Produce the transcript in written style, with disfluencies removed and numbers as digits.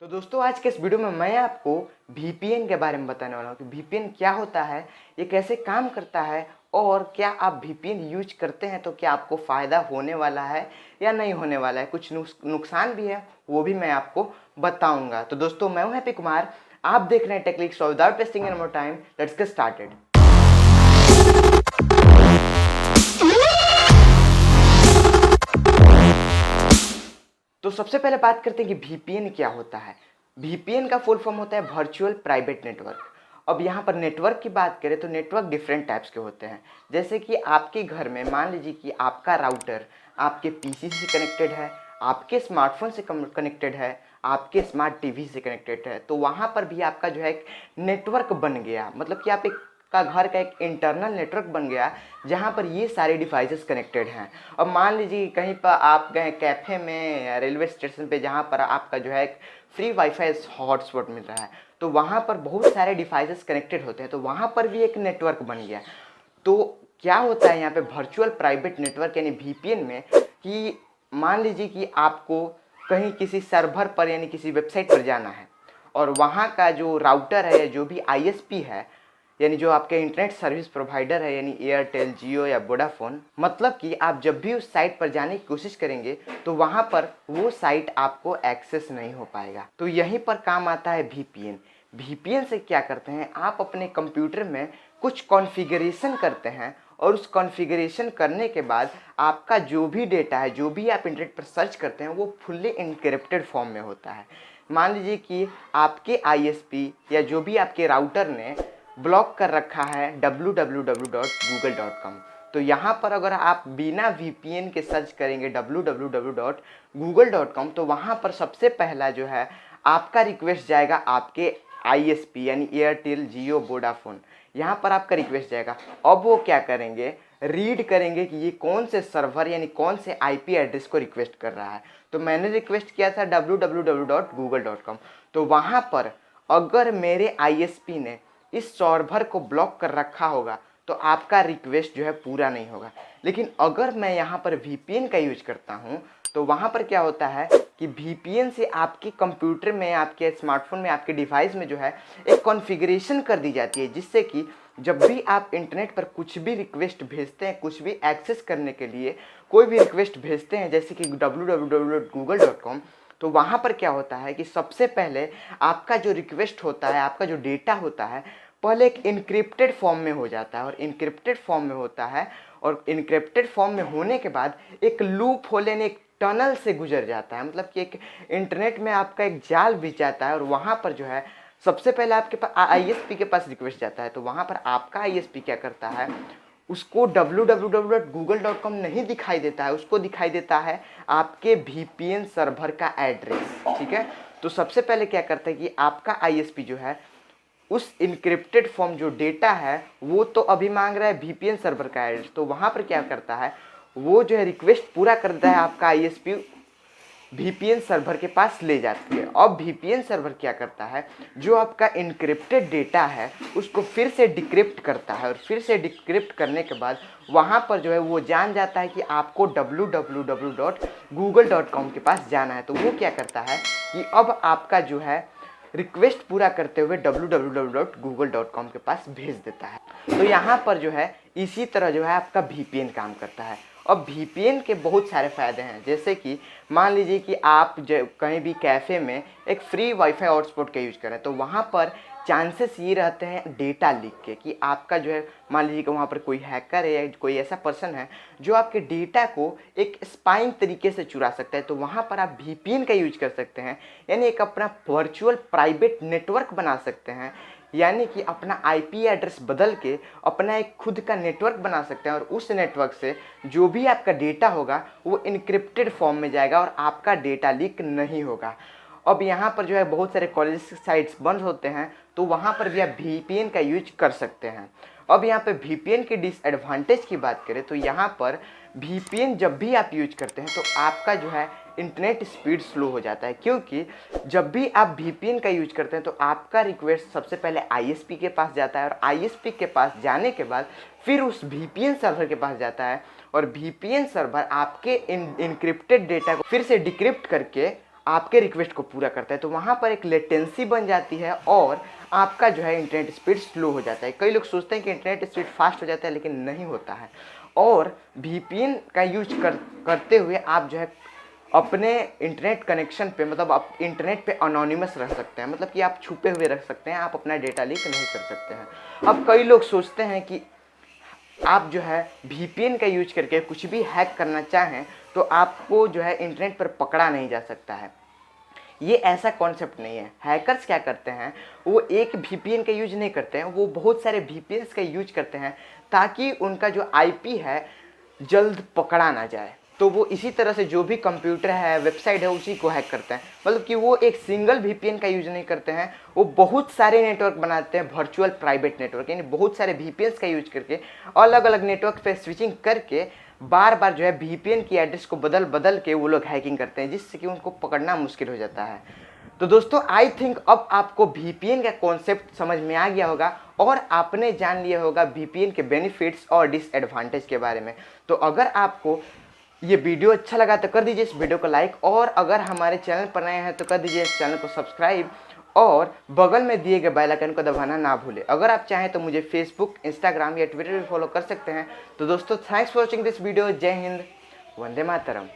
तो दोस्तों आज के इस वीडियो में मैं आपको VPN के बारे में बताने वाला हूँ कि VPN क्या होता है, ये कैसे काम करता है और क्या आप VPN यूज करते हैं तो क्या आपको फ़ायदा होने वाला है या नहीं होने वाला है, कुछ नुकसान भी है वो भी मैं आपको बताऊंगा। तो दोस्तों मैं हूँ हैप्पी कुमार, आप देख रहे हैं techniques. So without wasting any more time let's get started. तो सबसे पहले बात करते हैं कि VPN क्या होता है। VPN का फुल फॉर्म होता है वर्चुअल प्राइवेट नेटवर्क। अब यहाँ पर नेटवर्क की बात करें तो नेटवर्क डिफरेंट टाइप्स के होते हैं। जैसे कि आपके घर में मान लीजिए कि आपका राउटर आपके PC से कनेक्टेड है, आपके स्मार्टफोन से कनेक्टेड है, आपके स्मार्ट टीवी से कनेक्टेड है, तो वहाँ पर भी आपका जो है एक नेटवर्क बन गया, मतलब कि आप एक का घर का एक इंटरनल नेटवर्क बन गया जहाँ पर ये सारे डिवाइसेस कनेक्टेड हैं। अब मान लीजिए कहीं पर आप गए कैफ़े में या रेलवे स्टेशन पे जहाँ पर आपका जो है एक फ्री वाईफाई हॉटस्पॉट मिल रहा है, तो वहाँ पर बहुत सारे डिवाइसेस कनेक्टेड होते हैं, तो वहाँ पर भी एक नेटवर्क बन गया। तो क्या होता है यहाँ पे वर्चुअल प्राइवेट नेटवर्क यानी VPN में कि मान लीजिए कि आपको कहीं किसी सर्वर पर यानी किसी वेबसाइट पर जाना है और वहाँ का जो राउटर है या जो भी ISP है यानी जो आपके इंटरनेट सर्विस प्रोवाइडर है यानी एयरटेल, जियो या वोडाफोन, मतलब कि आप जब भी उस साइट पर जाने की कोशिश करेंगे तो वहाँ पर वो साइट आपको एक्सेस नहीं हो पाएगा। तो यहीं पर काम आता है VPN। VPN से क्या करते हैं, आप अपने कंप्यूटर में कुछ कॉन्फ़िगरेशन करते हैं और उस कॉन्फ़िगरेशन करने के बाद आपका जो भी डेटा है, जो भी आप इंटरनेट पर सर्च करते हैं, वो फुल्ली इनक्रिप्टेड फॉर्म में होता है। मान लीजिए कि आपके ISP या जो भी आपके राउटर ने ब्लॉक कर रखा है www.google.com, तो यहाँ पर अगर आप बिना VPN के सर्च करेंगे www.google.com, तो वहाँ पर सबसे पहला जो है आपका रिक्वेस्ट जाएगा आपके ISP यानी एयरटेल, जियो, वोडाफोन, यहाँ पर आपका रिक्वेस्ट जाएगा। अब वो क्या करेंगे, रीड करेंगे कि ये कौन से सर्वर यानी कौन से IP एड्रेस को रिक्वेस्ट कर रहा है। तो मैंने रिक्वेस्ट किया था www.google.com, तो वहाँ पर अगर मेरे ISP ने इस सर्वर को ब्लॉक कर रखा होगा तो आपका रिक्वेस्ट जो है पूरा नहीं होगा। लेकिन अगर मैं यहाँ पर VPN का यूज करता हूँ तो वहाँ पर क्या होता है कि VPN से आपके कंप्यूटर में, आपके स्मार्टफोन में, आपके डिवाइस में जो है एक कॉन्फ़िगरेशन कर दी जाती है, जिससे कि जब भी आप इंटरनेट पर कुछ भी रिक्वेस्ट भेजते हैं, कुछ भी एक्सेस करने के लिए कोई भी रिक्वेस्ट भेजते हैं जैसे कि www.google.com, तो वहाँ पर क्या होता है कि सबसे पहले आपका जो रिक्वेस्ट होता है, आपका जो डेटा होता है, पहले एक इनक्रिप्टेड फॉर्म में हो जाता है और इनक्रिप्टेड फॉर्म में होता है और इनक्रिप्टेड फॉर्म में होने के बाद एक लूप होल यानी एक टनल से गुजर जाता है, मतलब कि एक इंटरनेट में आपका एक जाल बिछ जाता है और वहाँ पर जो है सबसे पहले आपके पास ISP के पास रिक्वेस्ट जाता है। तो वहाँ पर आपका ISP क्या करता है, उसको www.google.com नहीं दिखाई देता है, उसको दिखाई देता है आपके VPN सर्वर का एड्रेस। ठीक है, तो सबसे पहले क्या करता है कि आपका ISP जो है उस इनक्रिप्टेड फॉर्म जो डेटा है वो तो अभी मांग रहा है VPN सर्वर का एड्रेस, तो वहाँ पर क्या करता है, वो जो है रिक्वेस्ट पूरा करता है आपका ISP VPN सर्वर के पास ले जाती है। अब VPN सर्वर क्या करता है, जो आपका इनक्रिप्टेड डेटा है उसको फिर से डिक्रिप्ट करता है और फिर से डिक्रिप्ट करने के बाद वहाँ पर जो है वो जान जाता है कि आपको www.google.com के पास जाना है। तो वो क्या करता है कि अब आपका जो है रिक्वेस्ट पूरा करते हुए www.google.com के पास भेज देता है। तो यहाँ पर जो है इसी तरह जो है आपका VPN काम करता है। अब VPN के बहुत सारे फ़ायदे हैं, जैसे कि मान लीजिए कि आप कहीं भी कैफ़े में एक फ्री वाईफाई हॉटस्पॉट का यूज करें, तो वहाँ पर चांसेस ये रहते हैं डेटा लीक के कि आपका जो है मान लीजिए कि वहाँ पर कोई हैकर है या कोई ऐसा पर्सन है जो आपके डेटा को एक स्पाइंग तरीके से चुरा सकता है, तो वहाँ पर आप VPN का यूज कर सकते हैं, यानी एक अपना वर्चुअल प्राइवेट नेटवर्क बना सकते हैं, यानी कि अपना IP एड्रेस बदल के अपना एक खुद का नेटवर्क बना सकते हैं और उस नेटवर्क से जो भी आपका डेटा होगा वो इनक्रिप्टेड फॉर्म में जाएगा और आपका डेटा लीक नहीं होगा। अब यहाँ पर जो है बहुत सारे कॉलेज साइट्स बंद होते हैं, तो वहाँ पर भी आप VPN का यूज कर सकते हैं। अब यहाँ पे VPN के डिसएडवांटेज की बात करें तो यहाँ पर VPN जब भी आप यूज करते हैं तो आपका जो है इंटरनेट स्पीड स्लो हो जाता है, क्योंकि जब भी आप VPN का यूज करते हैं तो आपका रिक्वेस्ट सबसे पहले ISP के पास जाता है और ISP के पास जाने के बाद फिर उस VPN सर्वर के पास जाता है और VPN सर्वर आपके इनक्रिप्टेड डेटा को फिर से डिक्रिप्ट करके आपके रिक्वेस्ट को पूरा करता है, तो वहाँ पर एक लेटेंसी बन जाती है और आपका जो है इंटरनेट स्पीड स्लो हो जाता है। कई लोग सोचते हैं कि इंटरनेट स्पीड फास्ट हो जाता है, लेकिन नहीं होता है। और VPN का यूज करते हुए आप जो है अपने इंटरनेट कनेक्शन पे, मतलब आप इंटरनेट पे अनोनिमस रह सकते हैं, मतलब कि आप छुपे हुए रख सकते हैं, आप अपना डेटा लीक नहीं कर सकते हैं। अब कई लोग सोचते हैं कि आप जो है VPN का यूज करके कुछ भी हैक करना चाहें तो आपको जो है इंटरनेट पर पकड़ा नहीं जा सकता है। ये ऐसा कॉन्सेप्ट नहीं है। हैकर्स क्या करते हैं, वो एक VPN का यूज नहीं करते हैं, वो बहुत सारे VPNs का यूज करते हैं ताकि उनका जो IP है जल्द पकड़ा ना जाए। तो वो इसी तरह से जो भी कंप्यूटर है, वेबसाइट है, उसी को हैक करते हैं। मतलब कि वो एक सिंगल VPN का यूज नहीं करते हैं, वो बहुत सारे नेटवर्क बनाते हैं, वर्चुअल प्राइवेट नेटवर्क, यानी बहुत सारे VPNs का यूज करके अलग अलग नेटवर्क पे स्विचिंग करके बार बार जो है VPN की एड्रेस को बदल बदल के वो लोग हैकिंग करते हैं, जिससे कि उनको पकड़ना मुश्किल हो जाता है। तो दोस्तों आई थिंक अब आपको VPN का कॉन्सेप्ट समझ में आ गया होगा और आपने जान लिया होगा VPN के बेनिफिट्स और डिसएडवांटेज के बारे में। तो अगर आपको ये वीडियो अच्छा लगा तो कर दीजिए इस वीडियो को लाइक, और अगर हमारे चैनल पर नए हैं तो कर दीजिए इस चैनल को सब्सक्राइब और बगल में दिए गए बेल आइकन को दबाना ना भूलें। अगर आप चाहें तो मुझे फेसबुक, इंस्टाग्राम या ट्विटर पर फॉलो कर सकते हैं। तो दोस्तों thanks for watching this video. जय हिंद, वंदे मातरम।